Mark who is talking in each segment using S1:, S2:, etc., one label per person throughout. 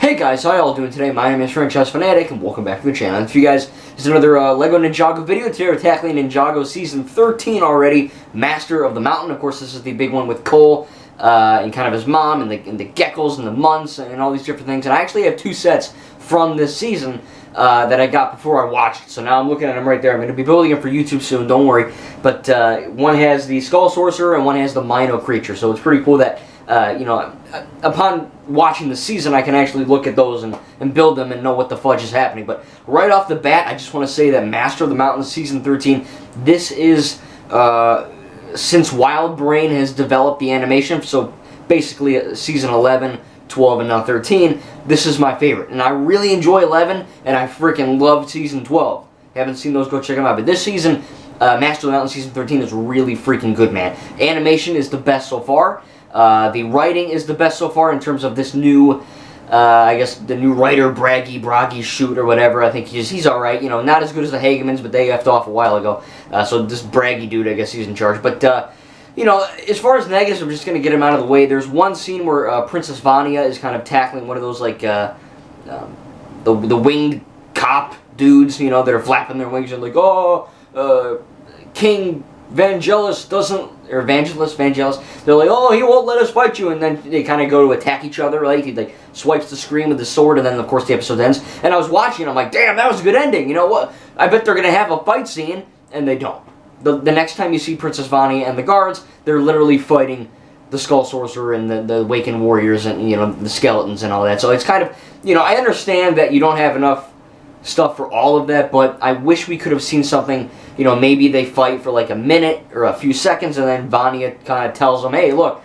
S1: Hey guys, how y'all doing today? My name is Franchise Fanatic, and welcome back to the channel. And for you guys, this is another LEGO Ninjago video. Today we're tackling Ninjago Season 13 already, Master of the Mountain. Of course, this is the big one with Cole and kind of his mom, and the geckos and the months and all these different things. And I actually have two sets from this season that I got before I watched it. So now I'm looking at them right there. I'm going to be building them for YouTube soon, don't worry. But one has the Skull Sorcerer and one has the Mino Creature. So it's pretty cool that upon watching the season, I can actually look at those and build them and know what the fudge is happening. But right off the bat, I just want to say that Master of the Mountain Season 13, this is, since Wild Brain has developed the animation, so basically Season 11, 12, and now 13, this is my favorite. And I really enjoy 11, and I freaking love Season 12. Haven't seen those, go check them out. But this season, Master of the Mountain Season 13 is really freaking good, man. Animation is the best so far. The writing is the best so far in terms of this new, I guess, the new writer, Braggy Shoot or whatever. I think he's alright. You know, not as good as the Hagemans, but they effed off a while ago. So this Braggy dude, I guess he's in charge. But, you know, as far as negatives, I'm just going to get him out of the way. There's one scene where Princess Vanya is kind of tackling one of those, like, the winged cop dudes, you know, that are flapping their wings and like, oh, King Vangelis doesn't, or Vangelis, they're like, oh, he won't let us fight you, and then they kind of go to attack each other, right? He like swipes the screen with his sword, and then of course the episode ends. And I was watching, I'm like, damn, that was a good ending. You know what? I bet they're gonna have a fight scene, and they don't. The next time you see Princess Vanya and the guards, they're literally fighting the Skull Sorcerer and the Awakened Warriors and, you know, the skeletons and all that. So it's kind of, you know, I understand that you don't have enough stuff for all of that, but I wish we could have seen something, you know, maybe they fight for like a minute or a few seconds and then Vanya kind of tells them, hey, look,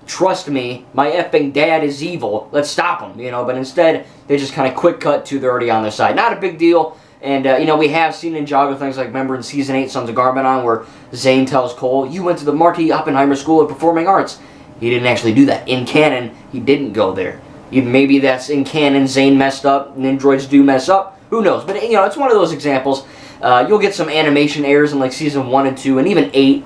S1: trust me, my effing dad is evil, let's stop him, you know, but instead they just kind of quick cut to they're already on their side. Not a big deal, and, you know, we have seen Ninjago things like, remember in Season 8, Sons of Garmadon, where Zane tells Cole, you went to the Marty Oppenheimer School of Performing Arts. He didn't actually do that. In canon, he didn't go there. Maybe that's in canon, Zane messed up, Nindroids do mess up, who knows, but, you know, it's one of those examples. You'll get some animation errors in like Season 1 and 2 and even 8.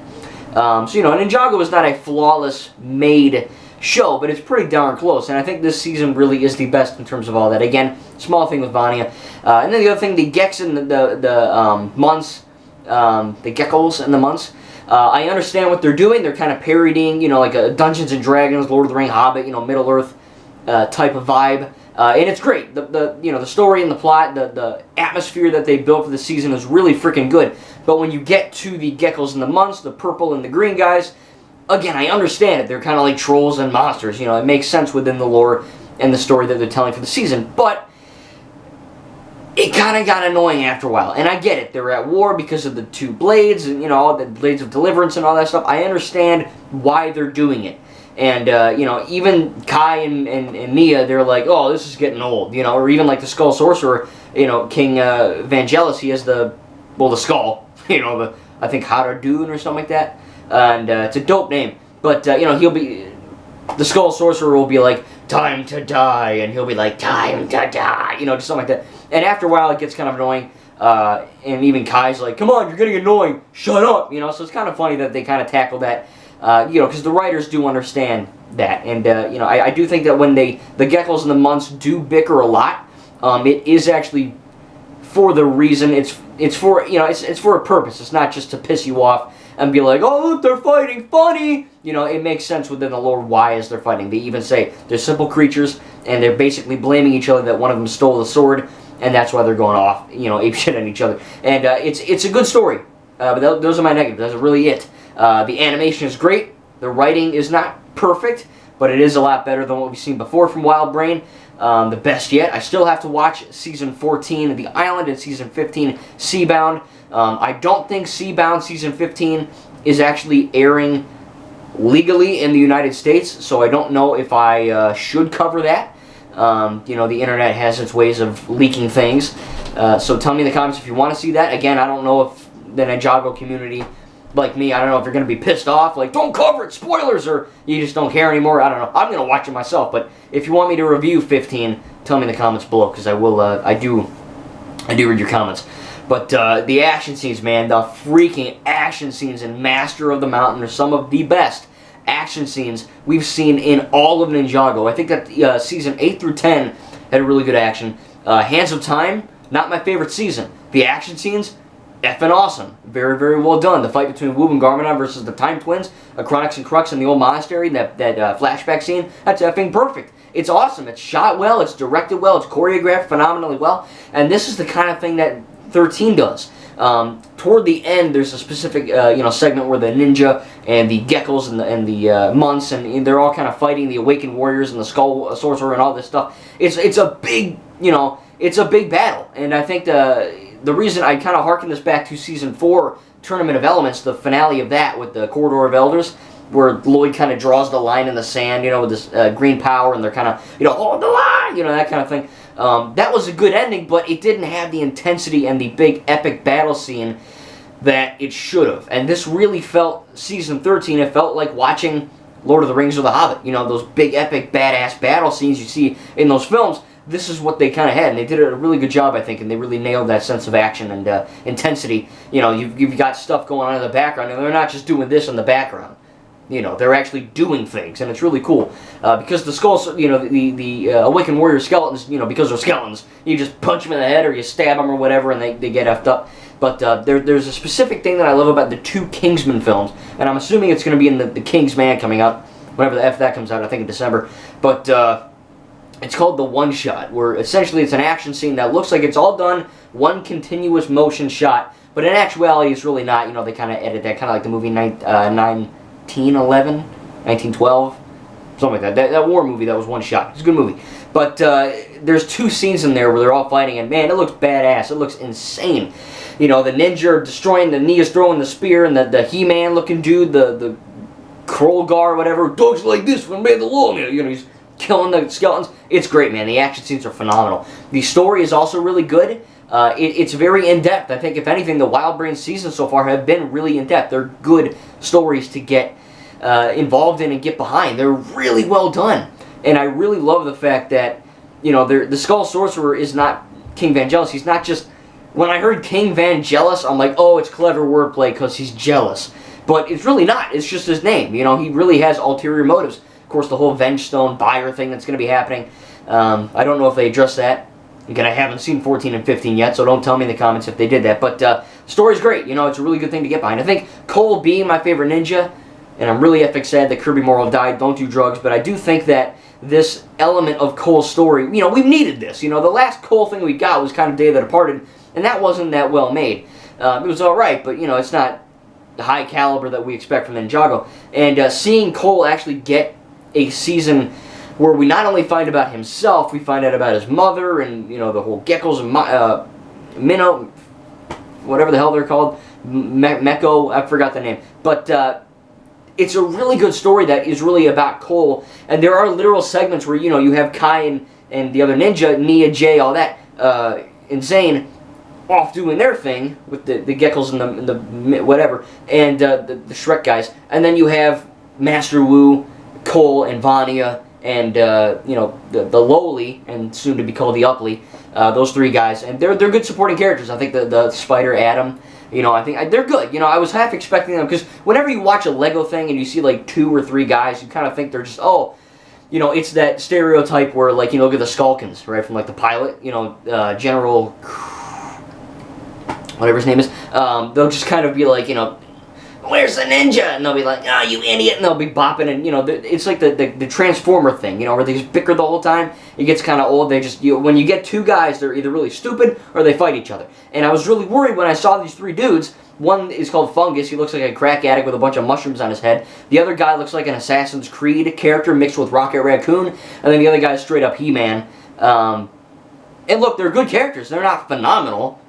S1: So, you know, Ninjago is not a flawless made show, but it's pretty darn close. And I think this season really is the best in terms of all that. Again, small thing with Vanya. And then the other thing, the Geks and the months, the Geckos and the months. I understand what they're doing. They're kind of parodying, you know, like a Dungeons and Dragons, Lord of the Rings, Hobbit, you know, Middle Earth type of vibe. And it's great. You know, the story and the plot, the atmosphere that they built for the season is really freaking good. But when you get to the geckos and the months, the purple and the green guys, again, I understand it. They're kind of like trolls and monsters. You know, it makes sense within the lore and the story that they're telling for the season. But it kind of got annoying after a while. And I get it. They're at war because of the two blades and, you know, all the blades of deliverance and all that stuff. I understand why they're doing it. And, you know, even Kai and Mia, they're like, oh, this is getting old, you know, or even like the Skull Sorcerer, you know, King Vangelis, he has the skull, you know, I think Haradun or something like that, and it's a dope name, but, you know, the Skull Sorcerer will be like, time to die, and he'll be like, time to die, you know, just something like that, and after a while it gets kind of annoying, and even Kai's like, come on, you're getting annoying, shut up, you know, so it's kind of funny that they kind of tackle that. You know, because the writers do understand that, and you know, I do think that when the geckos and the months do bicker a lot, it is actually for the reason it's for, you know, it's for a purpose. It's not just to piss you off and be like, oh look, they're fighting, funny. You know, it makes sense within the lore why is they're fighting. They even say they're simple creatures, and they're basically blaming each other that one of them stole the sword, and that's why they're going off, you know, apeshit on each other. And it's a good story. But those are my negatives. That's really it. The animation is great. The writing is not perfect, but it is a lot better than what we've seen before from Wild Brain. The best yet. I still have to watch Season 14, The Island, and Season 15, Seabound. I don't think Seabound Season 15 is actually airing legally in the United States, so I don't know if I should cover that. You know, the internet has its ways of leaking things. So tell me in the comments if you want to see that. Again, I don't know if the Ninjago community, like me, I don't know if you're going to be pissed off, like, don't cover it, spoilers, or you just don't care anymore. I don't know. I'm going to watch it myself, but if you want me to review 15, tell me in the comments below, because I will, I do read your comments. But the action scenes, man, the freaking action scenes in Master of the Mountain are some of the best action scenes we've seen in all of Ninjago. I think that season 8 through 10 had a really good action. Hands of Time, not my favorite season. The action scenes, effing awesome. Very, very well done. The fight between Wu and Garmadon versus the Time Twins, Chronix and Crux in the old monastery, that flashback scene, that's effing perfect. It's awesome. It's shot well, it's directed well, it's choreographed phenomenally well, and this is the kind of thing that 13 does. Toward the end, there's a specific segment where the ninja and the geckos and the monks and they're all kind of fighting the awakened warriors and the skull sorcerer and all this stuff. It's a big it's a big battle, and I think the reason I kind of harken this back to season 4 Tournament of Elements, the finale of that with the Corridor of Elders, where Lloyd kind of draws the line in the sand, with this green power, and they're kind of hold the line, that kind of thing. That was a good ending, but it didn't have the intensity and the big epic battle scene that it should have. And this really felt, season 13, it felt like watching Lord of the Rings or The Hobbit. Those big epic badass battle scenes you see in those films. This is what they kind of had, and they did a really good job, I think, and they really nailed that sense of action and intensity. You've got stuff going on in the background, and they're not just doing this in the background. They're actually doing things, and it's really cool. Because the skulls, the Awakened Warrior skeletons, because they're skeletons, you just punch them in the head or you stab them or whatever, and they get effed up. But there's a specific thing that I love about the 2 Kingsman films, and I'm assuming it's going to be in the King's Man coming out, whenever the F that comes out, I think in December. But it's called The One Shot, where essentially it's an action scene that looks like it's all done, one continuous motion shot, but in actuality it's really not. They kind of edit that, kind of like the movie 1911, 1912, something like that. That war movie that was one shot. It's a good movie. But there's 2 scenes in there where they're all fighting, and man, it looks badass. It looks insane. The ninja are destroying, the Nia's throwing the spear, and the He-Man looking dude, the Krolgar, whatever, dogs like this when made the law. He's killing the skeletons. It's great, man. The action scenes are phenomenal. The story is also really good. It's very in-depth. I think, if anything, the Wild Brain seasons so far have been really in-depth. They're good stories to get involved in and get behind. They're really well done. And I really love the fact that, the Skull Sorcerer is not King Vangelis. He's not just... When I heard King Vangelis, I'm like, oh, it's clever wordplay because he's jealous. But it's really not. It's just his name. He really has ulterior motives. Of course, the whole Vengestone buyer thing that's going to be happening. I don't know if they addressed that. Again, I haven't seen 14 and 15 yet, so don't tell me in the comments if they did that. But the story's great. It's a really good thing to get behind. I think Cole being my favorite ninja, and I'm really epic sad that Kirby Morrow died. Don't do drugs. But I do think that this element of Cole's story, we've needed this. The last Cole thing we got was kind of Day of the Departed, and that wasn't that well made. It was alright, but, it's not the high caliber that we expect from Ninjago. And seeing Cole actually get a season where we not only find about himself, we find out about his mother and, the whole geckos and Minnow, whatever the hell they're called, Meko, I forgot the name. But it's a really good story that is really about Cole, and there are literal segments where, you have Kai and the other ninja, Nia, Jay, all that, and Zane off doing their thing with the geckos and the whatever, and the Shrek guys, and then you have Master Wu, Cole, and Vanya, and the lowly and soon to be called the Upply, those 3 guys, and they're good supporting characters. I think the Spider Adam, I think they're good. I was half expecting them, because whenever you watch a Lego thing and you see like 2 or 3 guys, you kind of think they're just it's that stereotype where, like, look at the Skulkins, right, from like the pilot, General whatever his name is, they'll just kind of be like, where's the ninja? And they'll be like, oh, you idiot, and they'll be bopping, and, it's like the Transformer thing, where they just bicker the whole time. It gets kind of old. They just, when you get 2 guys, they're either really stupid or they fight each other. And I was really worried when I saw these 3 dudes. One is called Fungus. He looks like a crack addict with a bunch of mushrooms on his head. The other guy looks like an Assassin's Creed character mixed with Rocket Raccoon. And then the other guy is straight up He-Man. And look, they're good characters. They're not phenomenal,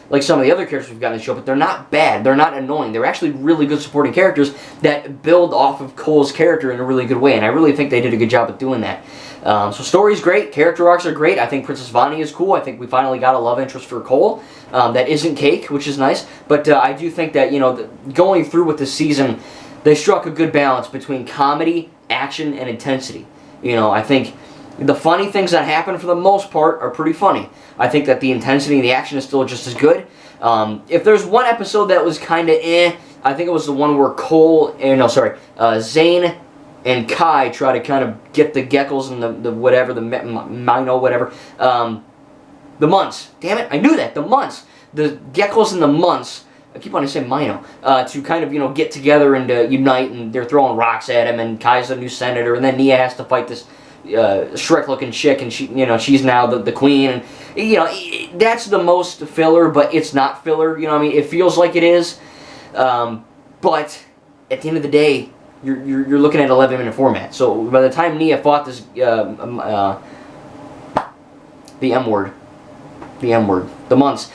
S1: like some of the other characters we've got in the show, but they're not bad. They're not annoying. They're actually really good supporting characters that build off of Cole's character in a really good way, and I really think they did a good job of doing that. So story's great. Character arcs are great. I think Princess Vanya is cool. I think we finally got a love interest for Cole that isn't Cake, which is nice. But I do think that, going through with this season, they struck a good balance between comedy, action, and intensity. I think the funny things that happen, for the most part, are pretty funny. I think that the intensity and the action is still just as good. If there's one episode that was kind of I think it was the one where Cole, Zane and Kai try to kind of get the Geckos and the whatever, the Mino, whatever. The Munts. Damn it, I knew that. The Munts. The Geckos and the Munts. I keep wanting to say Mino. To kind of, get together and unite, and they're throwing rocks at him, and Kai's the new senator, and then Nia has to fight this Shrek-looking chick, and she's now the queen, and, that's the most filler, but it's not filler, it feels like it is, but at the end of the day, you're looking at 11-minute format, so by the time Nia fought this, the M-word, the Munts,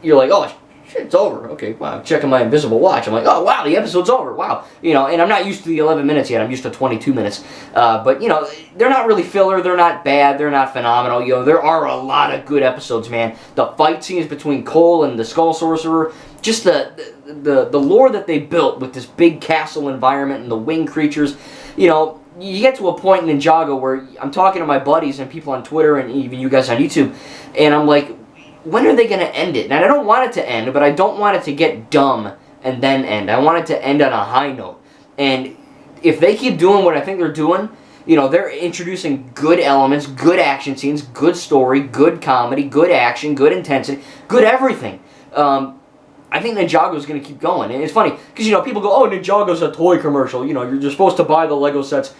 S1: you're like, oh, shit, it's over. Okay, wow. Checking my invisible watch. I'm like, oh, wow, the episode's over. Wow. And I'm not used to the 11 minutes yet. I'm used to 22 minutes. But, they're not really filler. They're not bad. They're not phenomenal. There are a lot of good episodes, man. The fight scenes between Cole and the Skull Sorcerer, just the lore that they built with this big castle environment and the winged creatures, you get to a point in Ninjago where I'm talking to my buddies and people on Twitter and even you guys on YouTube, and I'm like, when are they going to end it? And I don't want it to end, but I don't want it to get dumb and then end. I want it to end on a high note. And if they keep doing what I think they're doing, they're introducing good elements, good action scenes, good story, good comedy, good action, good intensity, good everything. I think Ninjago's going to keep going. And it's funny, because, people go, oh, Ninjago's a toy commercial. You're just supposed to buy the Lego sets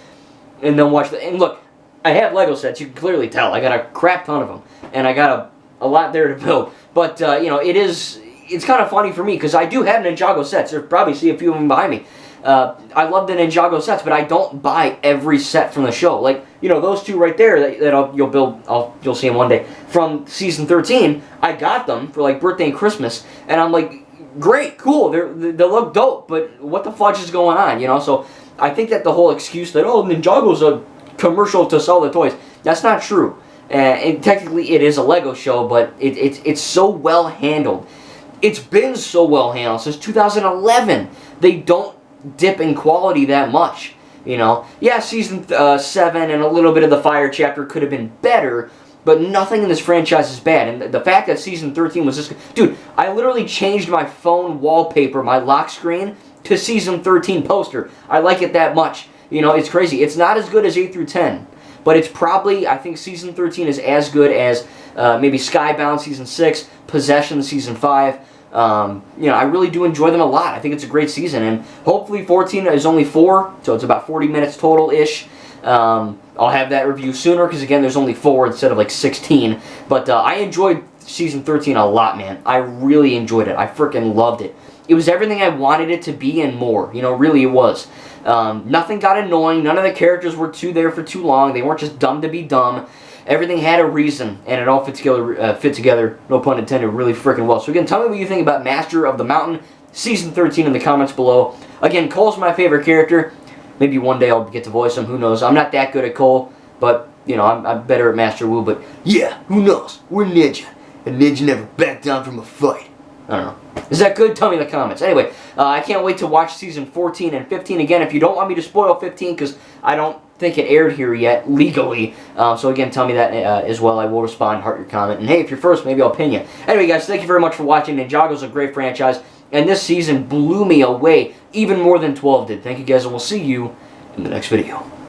S1: and then watch the... And look, I have Lego sets. You can clearly tell. I got a crap ton of them. And I got a lot there to build, but it's kind of funny for me because I do have Ninjago sets. You'll probably see a few of them behind me. I love the Ninjago sets, but I don't buy every set from the show. Like, those two right there that you'll see them one day from season 13. I got them for like birthday and Christmas, and I'm like, great, cool. They look dope, but what the fudge is going on? So I think that the whole excuse that Ninjago's a commercial to sell the toys, that's not true. And technically it is a Lego show, but it's so well handled. It's been so well handled since 2011. They don't dip in quality that much, Yeah, season 7 and a little bit of the Fire chapter could have been better, but nothing in this franchise is bad. And the fact that season 13 was this... Dude, I literally changed my phone wallpaper, my lock screen, to season 13 poster. I like it that much. It's crazy. It's not as good as 8 through 10. But it's probably, I think season 13 is as good as maybe Skybound season 6, Possession season 5. I really do enjoy them a lot. I think it's a great season. And hopefully 14 is only 4, so it's about 40 minutes total-ish. I'll have that review sooner because, again, there's only 4 instead of like 16. But I enjoyed season 13 a lot, man. I really enjoyed it. I freaking loved it. It was everything I wanted it to be and more. Really it was. Nothing got annoying. None of the characters were there for too long. They weren't just dumb to be dumb. Everything had a reason, and it all fit together, no pun intended, really freaking well. So again, tell me what you think about Master of the Mountain Season 13 in the comments below. Again, Cole's my favorite character. Maybe one day I'll get to voice him. Who knows? I'm not that good at Cole, but, I'm better at Master Wu. But, yeah, who knows? We're Ninja, and Ninja never back down from a fight. I don't know. Is that good? Tell me in the comments. Anyway, I can't wait to watch season 14 and 15 again. If you don't want me to spoil 15, because I don't think it aired here yet, legally. So again, tell me that as well. I will respond, heart your comment. And hey, if you're first, maybe I'll pin you. Anyway, guys, thank you very much for watching. Ninjago's a great franchise. And this season blew me away even more than 12 did. Thank you, guys, and we'll see you in the next video.